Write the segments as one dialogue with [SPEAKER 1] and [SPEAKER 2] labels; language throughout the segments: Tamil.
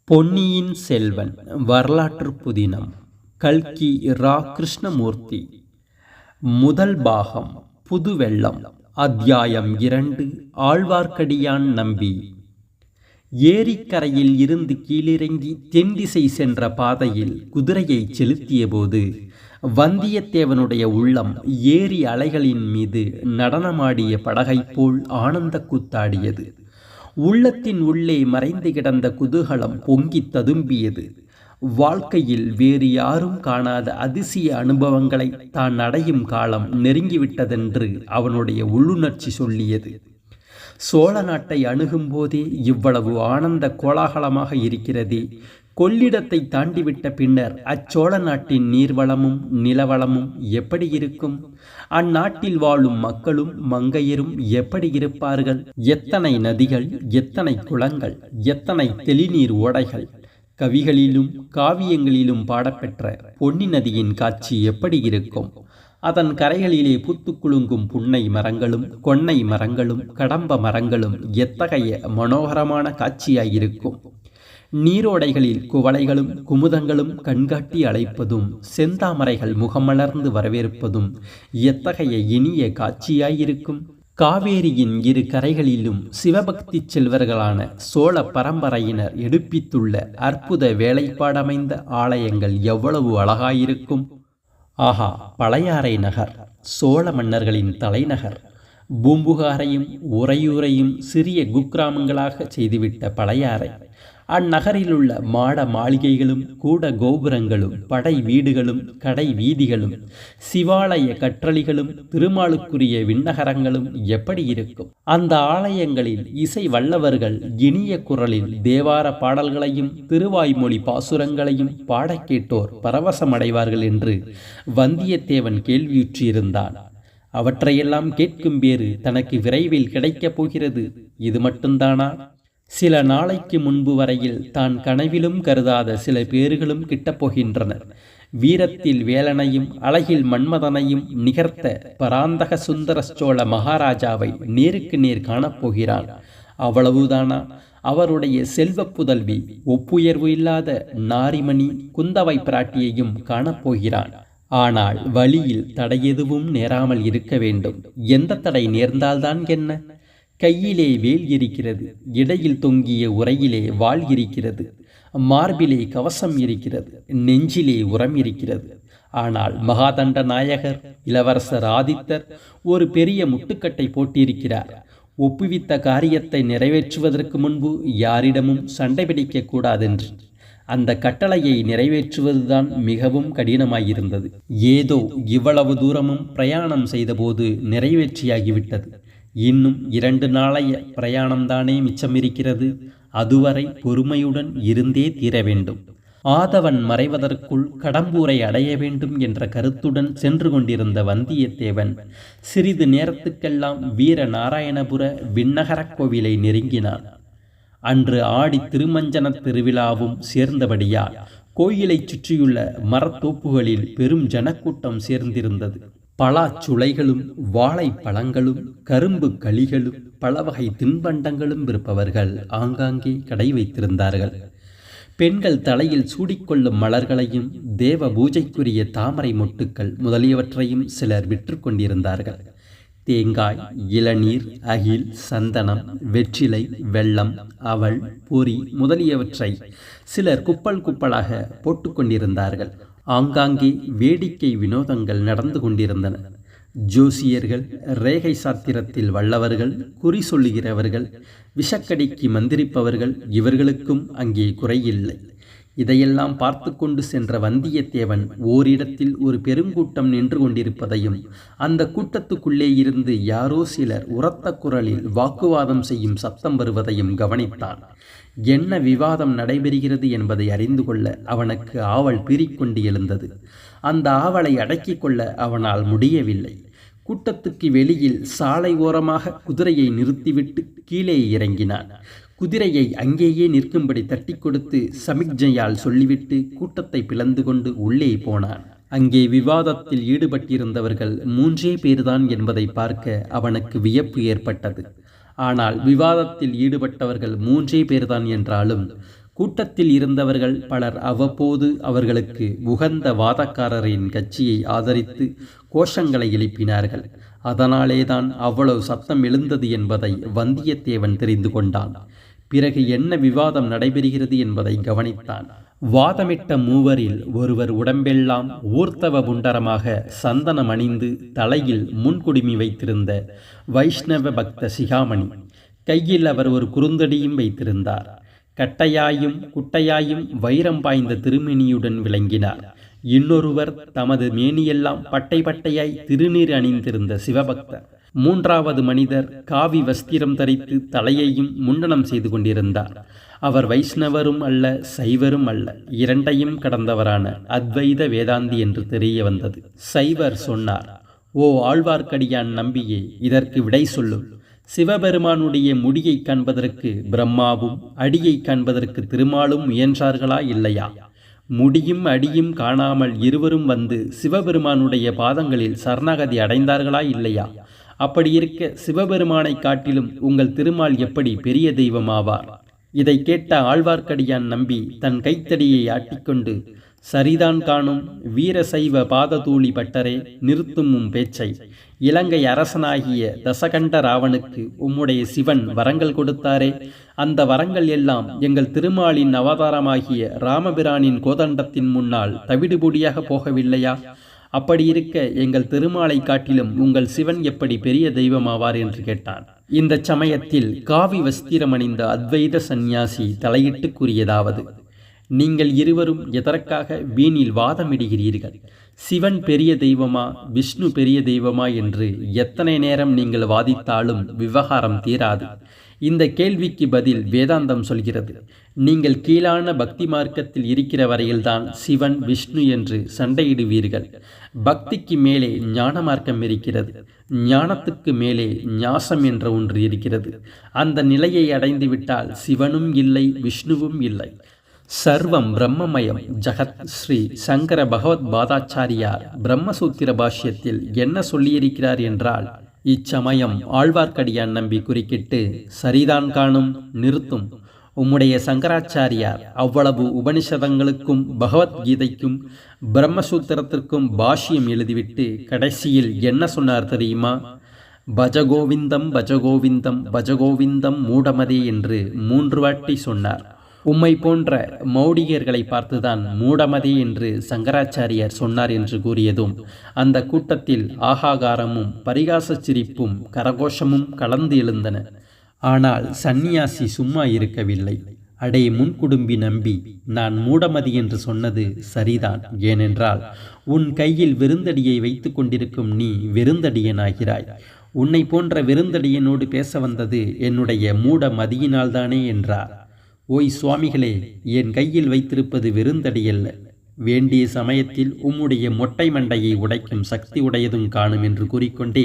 [SPEAKER 1] பொன்னியின் செல்வன் வரலாற்று புதினம். கல்கி ரா. கிருஷ்ணமூர்த்தி. முதல் பாகம். புதுவெள்ளம். அத்தியாயம் 2. ஆழ்வார்க்கடியான் நம்பி. ஏரிக்கரையில் இருந்து கீழிறங்கி தென் திசை சென்ற பாதையில் குதிரையை செலுத்தியபோது வந்தியத்தேவனுடைய உள்ளம் ஏரி அலைகளின் மீது நடனமாடிய படகைப் போல் ஆனந்த கூத்தாடியது. உள்ளத்தின் உள்ளே மறைந்து கிடந்த குதூகலம் பொங்கி ததும்பியது. வாழ்க்கையில் வேறு யாரும் காணாத அதிசய அனுபவங்களை தான் அடையும் காலம் நெருங்கிவிட்டதென்று அவனுடைய உள்ளுணர்ச்சி சொல்லியது. சோழ நாட்டை அணுகும் போதே இவ்வளவு ஆனந்த கோலாகலமாக இருக்கிறதே, கொள்ளிடத்தை தாண்டிவிட்ட பின்னர் அச்சோழ நாட்டின் நீர்வளமும் நிலவளமும் எப்படி இருக்கும்? அந்நாட்டில் வாழும் மக்களும் மங்கையரும் எப்படி இருப்பார்கள்? எத்தனை நதிகள், எத்தனை குளங்கள், எத்தனை தெளிநீர் ஓடைகள்! கவிகளிலும் காவியங்களிலும் பாடப்பெற்ற பொன்னி நதியின் காட்சி எப்படி இருக்கும்? அதன் கரைகளிலே பூத்து குலுங்கும் புன்னை மரங்களும் கொன்னை மரங்களும் கடம்ப மரங்களும் எத்தகைய மனோகரமான காட்சியாயிருக்கும்! நீரோடைகளில் குவளைகளும் குமுதங்களும் கண்காட்டி அழைப்பதும் செந்தாமரைகள் முகமலர்ந்து வரவேற்பதும் எத்தகைய இனிய காட்சியாயிருக்கும்! காவேரியின் இரு கரைகளிலும் சிவபக்தி செல்வர்களான சோழ பரம்பரையினர் எடுப்பித்துள்ள அற்புத வேலைப்பாடமைந்த ஆலயங்கள் எவ்வளவு அழகாயிருக்கும்! ஆஹா, பழையாறை நகர், சோழ மன்னர்களின் தலைநகர்! பூம்புகாரையும் உறையூரையும் சிறிய குக்கிராமங்களாக செய்துவிட்ட பழையாறை, அந்நகரிலுள்ள மாட மாளிகைகளும் கூட கோபுரங்களும் படை வீடுகளும் கடை வீதிகளும் சிவாலய கற்றளிகளும் திருமாலுக்குரிய விண்ணகரங்களும் எப்படி இருக்கும்? அந்த ஆலயங்களில் இசை வல்லவர்கள் இனிய குரலில் தேவார பாடல்களையும் திருவாய்மொழி பாசுரங்களையும் பாடக் கேட்டோர் பரவசமடைவார்கள் என்று வந்தியத்தேவன் கேள்வியுற்றிருந்தான். அவற்றையெல்லாம் கேட்கும் பேறு தனக்கு விரைவில் கிடைக்கப் போகிறது. இது மட்டும்தானா? சில நாளைக்கு முன்பு வரையில் தான் கனவிலும் கருதாத சில பேர்களும் கிட்டப்போகின்றனர். வீரத்தில் வேலனையும் அழகில் மன்மதனையும் நிகர்த்த பராந்தக சுந்தர சோழ மகாராஜாவை நேருக்கு நேர் காணப்போகிறான். அவ்வளவுதானா? அவருடைய செல்வ புதல்வி ஒப்புயர்வு இல்லாத நாரிமணி குந்தவை பிராட்டியையும் காணப்போகிறான். ஆனால் வழியில் தடை எதுவும் நேராமல் இருக்க வேண்டும். எந்த தடை நேர்ந்தால்தான் என்ன? கையிலே வேல் இருக்கிறது, இடையில் தொங்கிய உரையிலே வாள் இருக்கிறது, மார்பிலே கவசம் இருக்கிறது, நெஞ்சிலே உரம் இருக்கிறது. ஆனால் மகாதண்ட நாயகர் இளவரசர் ஆதித்தர் ஒரு பெரிய முட்டுக்கட்டை போட்டிருக்கிறார். ஒப்புவித்த காரியத்தை நிறைவேற்றுவதற்கு முன்பு யாரிடமும் சண்டை பிடிக்க கூடாதென்று. அந்த கட்டளையை நிறைவேற்றுவதுதான் மிகவும் கடினமாயிருந்தது. ஏதோ இவ்வளவு தூரமும் பிரயாணம் செய்தபோது நிறைவேற்றியாகிவிட்டது. இன்னும் 2 நாளைய பிரயாணம்தானே மிச்சமிருக்கிறது. அதுவரை பொறுமையுடன் இருந்தே தீர வேண்டும். ஆதவன் மறைவதற்குள் கடம்பூரை அடைய வேண்டும் என்ற கருத்துடன் சென்று கொண்டிருந்த வந்தியத்தேவன் சிறிது நேரத்துக்கெல்லாம் வீர நாராயணபுர விண்ணகரக் கோவிலை நெருங்கினான். அன்று ஆடி திருமஞ்சன திருவிழாவும் சேர்ந்தபடியால் கோயிலைச் சுற்றியுள்ள மரத்தோப்புகளில் பெரும் ஜனக்கூட்டம் சேர்ந்திருந்தது. பலாச்சுளைகளும் வாழை பழங்களும் கரும்பு களிகளும் பலவகை தின்பண்டங்களும் விற்பவர்கள் ஆங்காங்கே கடை வைத்திருந்தார்கள். பெண்கள் தலையில் சூடிக்கொள்ளும் மலர்களையும் தேவ பூஜைக்குரிய தாமரை மொட்டுக்கள் முதலியவற்றையும் சிலர் விற்று கொண்டிருந்தார்கள். தேங்காய், இளநீர், அகில், சந்தனம், வெற்றிலை, வெல்லம், அவல், பொரி முதலியவற்றை சிலர் குப்பல் குப்பலாக போட்டுக்கொண்டிருந்தார்கள். ஆங்காங்கே வேடிக்கை வினோதங்கள் நடந்து கொண்டிருந்தன. ஜோசியர்கள், ரேகை சாத்திரத்தில் வல்லவர்கள், குறி சொல்லுகிறவர்கள், விஷக்கடிக்கு மந்திரிப்பவர்கள், இவர்களுக்கும் அங்கே குறையில்லை. இதையெல்லாம் பார்த்து கொண்டு சென்ற வந்தியத்தேவன் ஓரிடத்தில் ஒரு பெருங்கூட்டம் நின்று கொண்டிருப்பதையும் அந்த கூட்டத்துக்குள்ளே இருந்து யாரோ சிலர் உரத்த குரலில் வாக்குவாதம் செய்யும் சத்தம் வருவதையும் கவனித்தான். என்ன விவாதம் நடைபெறுகிறது என்பதை அறிந்து கொள்ள அவனுக்கு ஆவல் பீறிக்கொண்டு எழுந்தது. அந்த ஆவலை அடக்கிக் கொள்ள அவனால் முடியவில்லை. கூட்டத்துக்கு வெளியில் சாலை ஓரமாக குதிரையை நிறுத்திவிட்டு கீழே இறங்கினான். குதிரையை அங்கேயே நிற்கும்படி தட்டி கொடுத்து சமிக்ஞையால் சொல்லிவிட்டு கூட்டத்தை பிளந்து கொண்டு உள்ளே போனான். அங்கே விவாதத்தில் ஈடுபட்டிருந்தவர்கள் 3 பேர்தான் என்பதை பார்க்க அவனுக்கு வியப்பு ஏற்பட்டது. ஆனால் விவாதத்தில் ஈடுபட்டவர்கள் 3 பேர்தான் என்றாலும் கூட்டத்தில் இருந்தவர்கள் பலர் அவ்வப்போது அவர்களுக்கு உகந்த வாதக்காரரின் கட்சியை ஆதரித்து கோஷங்களை எழுப்பினார்கள். அதனாலேதான் அவ்வளவு சத்தம் எழுந்தது என்பதை வந்தியத்தேவன் தெரிந்து கொண்டான். பிறகு என்ன விவாதம் நடைபெறுகிறது என்பதை கவனித்தான். வாதமிட்ட மூவரில் ஒருவர் உடம்பெல்லாம் ஊர்த்தவ புண்டரமாக சந்தனம் அணிந்து தலையில் முன்குடுமி வைத்திருந்த வைஷ்ணவ பக்த சிகாமணி. கையில் அவர் ஒரு குறுந்தடியும் வைத்திருந்தார். கட்டையாயும் குட்டையாயும் வைரம் பாய்ந்த திருமேனியுடன் விளங்கினார். இன்னொருவர் தமது மேனியெல்லாம் பட்டை பட்டையாய் திருநீர் அணிந்திருந்த சிவபக்தர். மூன்றாவது மனிதர் காவி வஸ்திரம் தரித்து தலையையும் முண்டனம் செய்து கொண்டிருந்தார். அவர் வைஷ்ணவரும் அல்ல, சைவரும் அல்ல, இரண்டையும் கடந்தவரான அத்வைத வேதாந்தி என்று தெரிய வந்தது. சைவர் சொன்னார், ஓ ஆழ்வார்க்கடியான் நம்பியே, இதற்கு விடை சொல்லும். சிவபெருமானுடைய முடியை காண்பதற்கு பிரம்மாவும் அடியை காண்பதற்கு திருமாலும் முயன்றார்களா இல்லையா? முடியும் அடியும் காணாமல் இருவரும் வந்து சிவபெருமானுடைய பாதங்களில் சரணாகதி அடைந்தார்களா இல்லையா? அப்படி இருக்க சிவபெருமானை காட்டிலும் உங்கள் திருமால் எப்படி பெரிய தெய்வமாவார்? இதை கேட்ட ஆழ்வார்க்கடியான் நம்பி தன் கைத்தடியை ஆட்டிக்கொண்டு, சரிதான் காணும் வீரசைவ பாததூளி பட்டரே, நிறுத்தும் பேச்சை. இலங்கை அரசனாகிய தசகண்ட ராவனுக்கு உம்முடைய சிவன் வரங்கள் கொடுத்தாரே, அந்த வரங்கள் எல்லாம் எங்கள் திருமாலின் அவதாரமாகிய ராமபிரானின் கோதண்டத்தின் முன்னால் தவிடுபொடியாக போகவில்லையா? அப்படி இருக்க எங்கள் திருமாலை காட்டிலும் உங்கள் சிவன் எப்படி பெரிய தெய்வமாவார் என்று கேட்டான். இந்த சமயத்தில் காவி வஸ்திரம் அணிந்த அத்வைத சந்நியாசி தலையிட்டு கூறியதாவது, நீங்கள் இருவரும் எதற்காக வீணில் வாதமிடுகிறீர்கள்? சிவன் பெரிய தெய்வமா விஷ்ணு பெரிய தெய்வமா என்று எத்தனை நேரம் நீங்கள் வாதித்தாலும் விவகாரம் தீராது. இந்த கேள்விக்கு பதில் வேதாந்தம் சொல்கிறது. நீங்கள் கீழான பக்தி மார்க்கத்தில் இருக்கிற வரையில்தான் சிவன் விஷ்ணு என்று சண்டையிடுவீர்கள். பக்திக்கு மேலே ஞான மார்க்கம் இருக்கிறது. ஞானத்துக்கு மேலே ஞாசம் என்ற ஒன்று இருக்கிறது. அந்த நிலையை அடைந்துவிட்டால் சிவனும் இல்லை, விஷ்ணுவும் இல்லை. சர்வம் பிரம்மமயம் ஜகத். ஸ்ரீ சங்கர பகவத் பாதாச்சாரியார் பிரம்மசூத்திர பாஷ்யத்தில் என்ன சொல்லியிருக்கிறார் என்றால், இச்சமயம் ஆழ்வார்க்கடியான் நம்பி குறுக்கிட்டு, சரிதான் காணும், நிறுத்தும். உம்முடைய சங்கராச்சாரியார் அவ்வளவு உபனிஷதங்களுக்கும் பகவத்கீதைக்கும் பிரம்மசூத்திரத்திற்கும் பாஷ்யம் எழுதிவிட்டு கடைசியில் என்ன சொன்னார் தெரியுமா? பஜகோவிந்தம் பஜகோவிந்தம் பஜகோவிந்தம் மூடமதே என்று 3 வாட்டி சொன்னார். உம்மை போன்ற மௌடிகர்களை பார்த்துதான் மூடமதே என்று சங்கராச்சாரியார் சொன்னார் என்று கூறியதும் அந்த கூட்டத்தில் ஆகாகாரமும் பரிகாச சிரிப்பும் கரகோஷமும் கலந்து எழுந்தன. ஆனால் சந்நியாசி சும்மா இருக்கவில்லை. அடே முன்குடும்பி நம்பி, நான் மூடமதி என்று சொன்னது சரிதான். ஏனென்றால் உன் கையில் விருந்தடியை வைத்து கொண்டிருக்கும் நீ விருந்தடியனாகிறாய். உன்னை போன்ற விருந்தடியனோடு பேச வந்தது என்னுடைய மூடமதியினால்தானே என்றார். ஓய் சுவாமிகளே, என் கையில் வைத்திருப்பது விருந்தடியல்ல, வேண்டிய சமயத்தில் உம்முடைய மொட்டை மண்டையை உடைக்கும் சக்தி உடையதும் காணும் என்று கூறிக்கொண்டே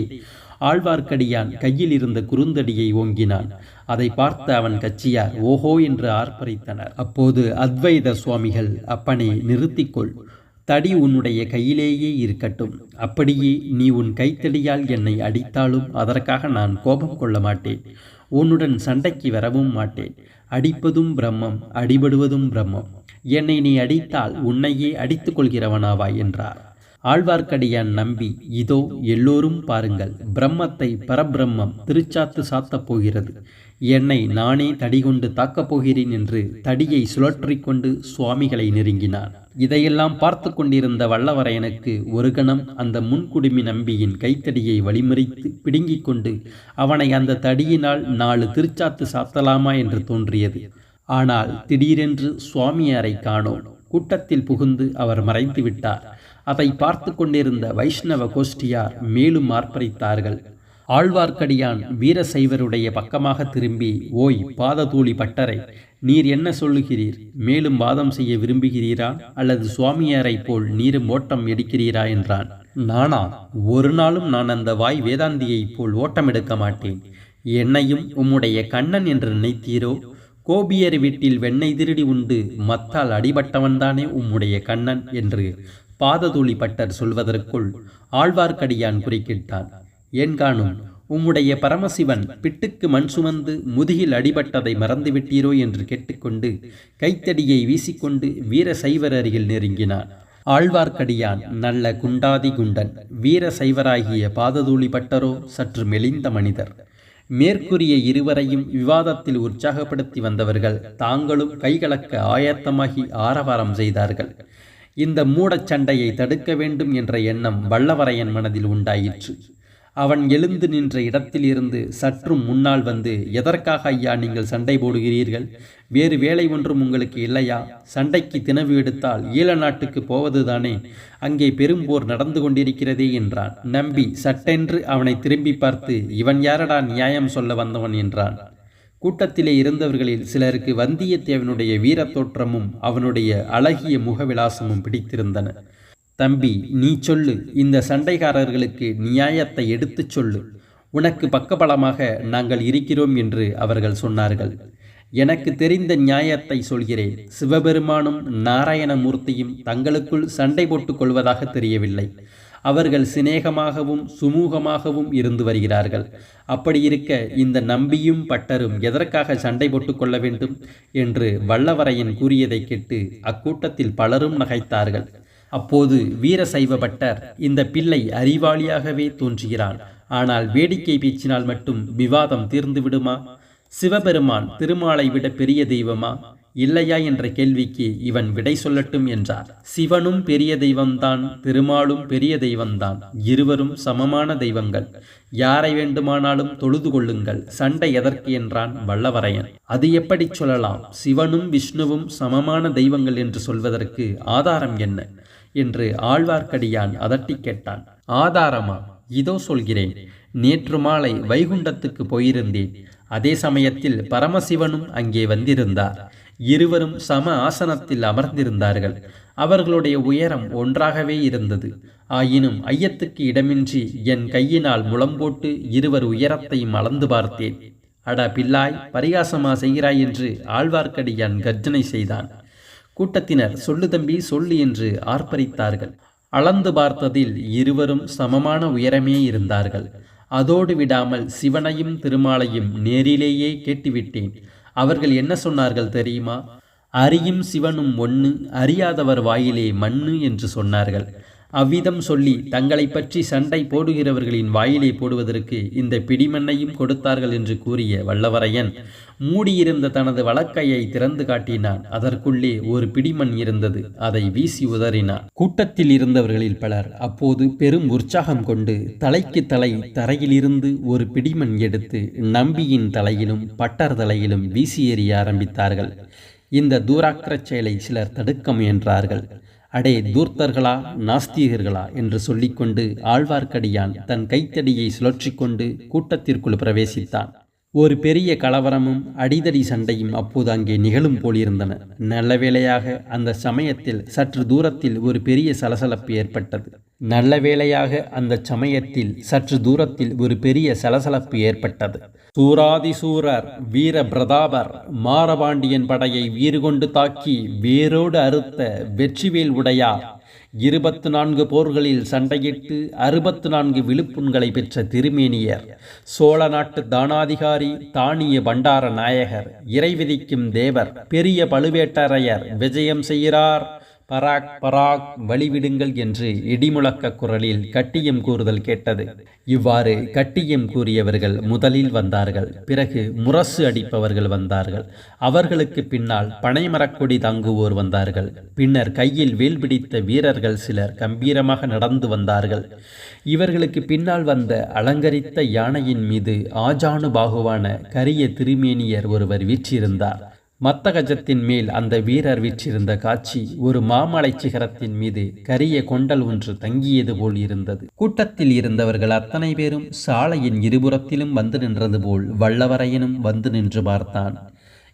[SPEAKER 1] ஆழ்வார்க்கடியான் கையில் இருந்த குறுந்தடியை ஓங்கினான். அதை பார்த்த அவன் கட்சியார் ஓஹோ என்று ஆர்ப்பரித்தனர். அப்போது அத்வைத சுவாமிகள், அப்பனை நிறுத்திக்கொள், தடி உன்னுடைய கையிலேயே இருக்கட்டும். அப்படியே நீ உன் கைத்தடியால் என்னை அடித்தாலும் அதற்காக நான் கோபம் கொள்ள மாட்டேன். உன்னுடன் சண்டைக்கு வரவும் மாட்டேன். அடிப்பதும் பிரம்மம், அடிபடுவதும் பிரம்மம். என்னை நீ அடித்தால் உன்னையே அடித்துக் கொள்கிறவனாவாய் என்றார். ஆழ்வார்க்கடியான் நம்பி, இதோ எல்லோரும் பாருங்கள், பிரம்மத்தை பரபிரம்மம் திருச்சாத்து சாத்தப் போகிறது. என்னை நானே தடிகொண்டு தாக்கப் போகிறேன் என்று தடியை சுழற்றிக்கொண்டு சுவாமிகளை நெருங்கினான். இதையெல்லாம் பார்த்து கொண்டிருந்த வல்லவரையனுக்கு ஒரு கணம் அந்த முன்குடுமி நம்பியின் கைத்தடியை வழிமறித்து பிடுங்கிக் கொண்டு அவனை அந்த தடியினால் 4 திருச்சாத்து சாத்தலாமா என்று தோன்றியது. ஆனால் திடீரென்று சுவாமியாரை காணோம். கூட்டத்தில் புகுந்து அவர் மறைந்து விட்டார். அதை பார்த்து கொண்டிருந்த வைஷ்ணவ கோஷ்டியார் மேலும் ஆர்ப்பரித்தார்கள். ஆழ்வார்க்கடியான் வீரசைவருடைய பக்கமாக திரும்பி, ஓய் பாததூளி பட்டரை, நீர் என்ன சொல்லுகிறீர்? மேலும் வாதம் செய்ய விரும்புகிறீரா அல்லது சுவாமியாரை போல் நீரும் ஓட்டம் எடுக்கிறீரா என்றான். நானா? ஒரு நாளும் நான் அந்த வாய் வேதாந்தியைப் போல் ஓட்டம் எடுக்க மாட்டேன். என்னையும் உம்முடைய கண்ணன் என்று நினைத்தீரோ? கோபியர் வீட்டில் வெண்ணெய் திருடி உண்டு மத்தால் அடிபட்டவன்தானே உம்முடைய கண்ணன் என்று பாததூளி பட்டர் சொல்வதற்குள் ஆழ்வார்க்கடியான் குறுக்கிட்டான். ஏன் காணும், உம்முடைய பரமசிவன் பிட்டுக்கு மண் சுமந்து முதுகில் அடிபட்டதை மறந்துவிட்டீரோ என்று கேட்டுக்கொண்டு கைத்தடியை வீசிக்கொண்டு வீர சைவர் அருகில் நெருங்கினான். ஆழ்வார்க்கடியான் நல்ல குண்டாதி குண்டன், வீர சைவராகிய பாததூளி பட்டரோ சற்று மெலிந்த மனிதர். மேற்கூறிய இருவரையும் விவாதத்தில் உற்சாகப்படுத்தி வந்தவர்கள் தாங்களும் கைகலக்க ஆயத்தமாகி ஆரவாரம் செய்தார்கள். இந்த மூடச் சண்டையை தடுக்க வேண்டும் என்ற எண்ணம் வல்லவரையன் மனதில் உண்டாயிற்று. அவன் எழுந்து நின்ற இடத்தில் இருந்து சற்றும் முன்னால் வந்து, எதற்காக ஐயா நீங்கள் சண்டை போடுகிறீர்கள்? வேறு வேலை ஒன்றும் உங்களுக்கு இல்லையா? சண்டைக்கு தினவு எடுத்தால் ஈழ நாட்டுக்கு போவதுதானே? அங்கே பெரும்போர் நடந்து கொண்டிருக்கிறதே என்றான். நம்பி சட்டென்று அவனை திரும்பி பார்த்து, இவன் யாரடா நியாயம் சொல்ல வந்தவன் என்றான். கூட்டத்திலே இருந்தவர்களில் சிலருக்கு வந்தியத்தேவனுடைய வீரத் தோற்றமும் அவனுடைய அழகிய முகவிலாசமும் பிடித்திருந்தன. தம்பி, நீ சொல்லு, இந்த சண்டைக்காரர்களுக்கு நியாயத்தை எடுத்துச் சொல்லு. உனக்கு பக்கபலமாக நாங்கள் இருக்கிறோம் என்று அவர்கள் சொன்னார்கள். எனக்கு தெரிந்த நியாயத்தை சொல்கிறேன். சிவபெருமானும் நாராயணமூர்த்தியும் தங்களுக்குள் சண்டை போட்டுக் கொள்வதாக தெரியவில்லை. அவர்கள் சிநேகமாகவும் சுமூகமாகவும் இருந்து வருகிறார்கள். அப்படி இருக்க இந்த நம்பியும் பட்டரும் எதற்காக சண்டை போட்டுக் கொள்ள வேண்டும் என்று வல்லவரையன் கூறியதை கேட்டு அக்கூட்டத்தில் பலரும் நகைத்தார்கள். அப்போது வீரசைவ பட்டர், இந்த பிள்ளை அறிவாளியாகவே தோன்றுகிறான். ஆனால் வேடிக்கை பேச்சினால் மட்டும் விவாதம் தீர்ந்து விடுமா? சிவபெருமான் திருமாலை விட பெரிய தெய்வமா இல்லையா என்ற கேள்விக்கு இவன் விடை சொல்லட்டும் என்றார். சிவனும் பெரிய தெய்வம்தான், திருமாலும் பெரிய தெய்வம்தான். இருவரும் சமமான தெய்வங்கள். யாரை வேண்டுமானாலும் தொழுது கொள்ளுங்கள். சண்டை எதற்கு என்றான் வல்லவரையன். அது எப்படி சொல்லலாம்? சிவனும் விஷ்ணுவும் சமமான தெய்வங்கள் என்று சொல்வதற்கு ஆதாரம் என்ன என்று ஆழ்வார்க்கடியான் அதட்டி கேட்டான். ஆதாரமா? இதோ சொல்கிறேன். நேற்று மாலை வைகுண்டத்துக்கு போயிருந்தேன். அதே சமயத்தில் பரமசிவனும் அங்கே வந்திருந்தார். இருவரும் சம ஆசனத்தில் அமர்ந்திருந்தார்கள். அவர்களுடைய உயரம் ஒன்றாகவே இருந்தது. ஆயினும் ஐயத்துக்கு இடமின்றி என் கையினால் முழம்போட்டு இருவர் உயரத்தையும் அளந்து பார்த்தேன். அட பிள்ளாய், பரிகாசமா செய்கிறாய் என்று ஆழ்வார்க்கடியான் கர்ஜனை செய்தான். கூட்டத்தினர் சொல்லு தம்பி சொல்லு என்று ஆர்ப்பரித்தார்கள். அளந்து பார்த்ததில் இருவரும் சமமான உயரமே இருந்தார்கள். அதோடு விடாமல் சிவனையும் திருமாலையும் நேரிலேயே கேட்டுவிட்டேன். அவர்கள் என்ன சொன்னார்கள் தெரியுமா? அறியும் சிவனும் ஒன்று, அறியாதவர் வாயிலே மண்ணு என்று சொன்னார்கள். அவ்விதம் சொல்லி தங்களை பற்றி சண்டை போடுகிறவர்களின் வாயிலே போடுவதற்கு இந்த பிடிமண்ணையும் கொடுத்தார்கள் என்று கூறிய வல்லவரையன் மூடியிருந்த தனது வலக்கையை திறந்து காட்டினான். அதற்குள்ளே ஒரு பிடிமண் இருந்தது. அதை வீசி உதறினான். கூட்டத்தில் இருந்தவர்களில் பலர் அப்போது பெரும் உற்சாகம் கொண்டு தலைக்கு தலை தரையிலிருந்து ஒரு பிடிமண் எடுத்து நம்பியின் தலையிலும் பட்டர் தலையிலும் வீசி எறிய ஆரம்பித்தார்கள். இந்த தூராக்கிரச் செயலை சிலர் தடுக்க முயன்றார்கள். அடே தூர்த்தர்களா, நாஸ்திகர்களா என்று சொல்லிக்கொண்டு ஆழ்வார்க்கடியான் தன் கைத்தடியை சுழற்றி கொண்டு கூட்டத்திற்குள் பிரவேசித்தான். ஒரு பெரிய கலவரமும் அடிதடி சண்டையும் அப்போது அங்கே நிகழும் போலிருந்தன. நல்ல வேளையாக அந்த சமயத்தில் சற்று தூரத்தில் ஒரு பெரிய சலசலப்பு ஏற்பட்டது. சூராதிசூரர் வீர பிரதாபர் மாரபாண்டியன் படையை வீறுகொண்டு தாக்கி வேரோடு அறுத்த வெற்றிவேல் உடையார் 24 போர்களில் சண்டையிட்டு 64 விழுப்புண்களை பெற்ற திருமேனியர், சோழ நாட்டு தானாதிகாரி தானிய பண்டார நாயகர், இறைவிதிக்கும் தேவர், பெரிய பழுவேட்டரையர் விஜயம் செய்கிறார். பராக் பராக், வழிவிடுங்கள் என்று இடிமுழக்க குரலில் கட்டியம் கூறுதல் கேட்டது. இவ்வாறு கட்டியம் கூறியவர்கள் முதலில் வந்தார்கள். பிறகு முரசு அடிப்பவர்கள் வந்தார்கள். அவர்களுக்கு பின்னால் பனைமரக்கொடி தாங்குவோர் வந்தார்கள். பின்னர் கையில் வேல் பிடித்த வீரர்கள் சிலர் கம்பீரமாக நடந்து வந்தார்கள். இவர்களுக்கு பின்னால் வந்த அலங்கரித்த யானையின் மீது ஆஜானு பாகுவான கரிய திருமேனியர் ஒருவர் வீற்றிருந்தார். மத்தகஜத்தின் மேல் அந்த வீரர் வீற்றிருந்த காட்சி ஒரு மாமலை சிகரத்தின் மீது கரிய கொண்டல் ஒன்று தங்கியது போல் இருந்தது. கூட்டத்தில் இருந்தவர்கள் அத்தனை பேரும் சாலையின் இருபுறத்திலும் வந்து நின்றது போல் வல்லவரையனும் வந்து நின்று பார்த்தான்.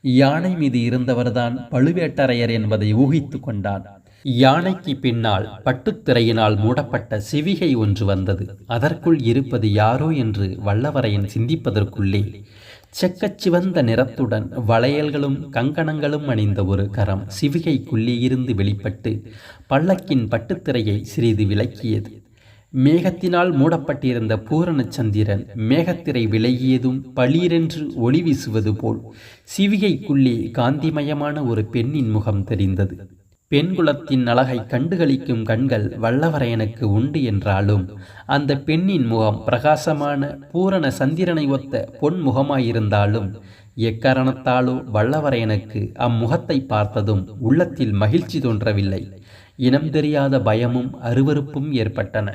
[SPEAKER 1] யானை மீது இருந்தவர்தான் பழுவேட்டரையர் என்பதை ஊகித்து கொண்டான். யானைக்கு பின்னால் பட்டுத்திரையினால் மூடப்பட்ட சிவிகை ஒன்று வந்தது. அதற்குள் இருப்பது யாரோ என்று வல்லவரையன் சிந்திப்பதற்குள்ளே செக்கச்சிவந்த நிறத்துடன் வளையல்களும் கங்கணங்களும் அணிந்த ஒரு கரம் சிவிகைக்குள்ளே இருந்து வெளிப்பட்டு பல்லக்கின் பட்டுத்திரையை சிறிது விலக்கியது. மேகத்தினால் மூடப்பட்டிருந்த பூரண சந்திரன் மேகத்திரை விலகியதும் பளீரென்று ஒளி வீசுவது போல் சிவிகைக்குள்ளே காந்திமயமான ஒரு பெண்ணின் முகம் தெரிந்தது. பெண்குலத்தின் அழகை கண்டுகளிக்கும் கண்கள் வல்லவரையனுக்கு உண்டு என்றாலும் அந்த பெண்ணின் முகம் பிரகாசமான பூரண சந்திரனை ஒத்த பொன் முகமாயிருந்தாலும் எக்காரணத்தாலோ வல்லவரையனுக்கு அம்முகத்தை பார்த்ததும் உள்ளத்தில் மகிழ்ச்சி தோன்றவில்லை. இனம் தெரியாத பயமும் அருவருப்பும் ஏற்பட்டன.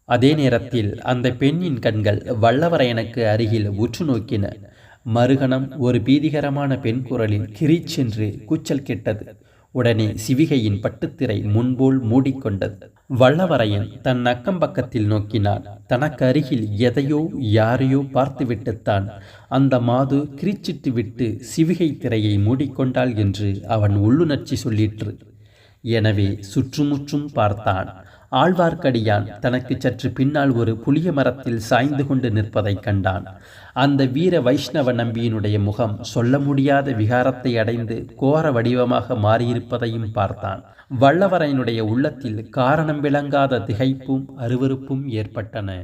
[SPEAKER 1] அதே நேரத்தில் அந்த பெண்ணின் கண்கள் வல்லவரையனுக்கு அருகில் உற்று நோக்கின. மறுகணம் ஒரு பீதிகரமான பெண் குரலில் கிரீச்சென்று கூச்சல் கேட்டது. உடனே சிவிகையின் பட்டுத்திரை முன்போல் மூடிக்கொண்டது. வல்லவரையன் தன் அக்கம் பக்கத்தில் நோக்கினான். தனக்கு அருகில் எதையோ யாரையோ பார்த்துவிட்டுத்தான் அந்த மாது கிரீச்சிட்டு விட்டு சிவிகை திரையை மூடிக்கொண்டாள் என்று அவன் உள்ளுணர்ச்சி சொல்லிற்று. எனவே சுற்றுமுற்றும் பார்த்தான். ஆழ்வார்க்கடியான் தனக்கு சற்று பின்னால் ஒரு புளிய மரத்தில் சாய்ந்து கொண்டு நிற்பதை கண்டான். அந்த வீர வைஷ்ணவ நம்பியினுடைய முகம் சொல்ல முடியாத விகாரத்தை அடைந்து கோர வடிவமாக மாறியிருப்பதையும் பார்த்தான். வல்லவரையனுடைய உள்ளத்தில் காரணம் விளங்காத திகைப்பும் அருவருப்பும் ஏற்பட்டன.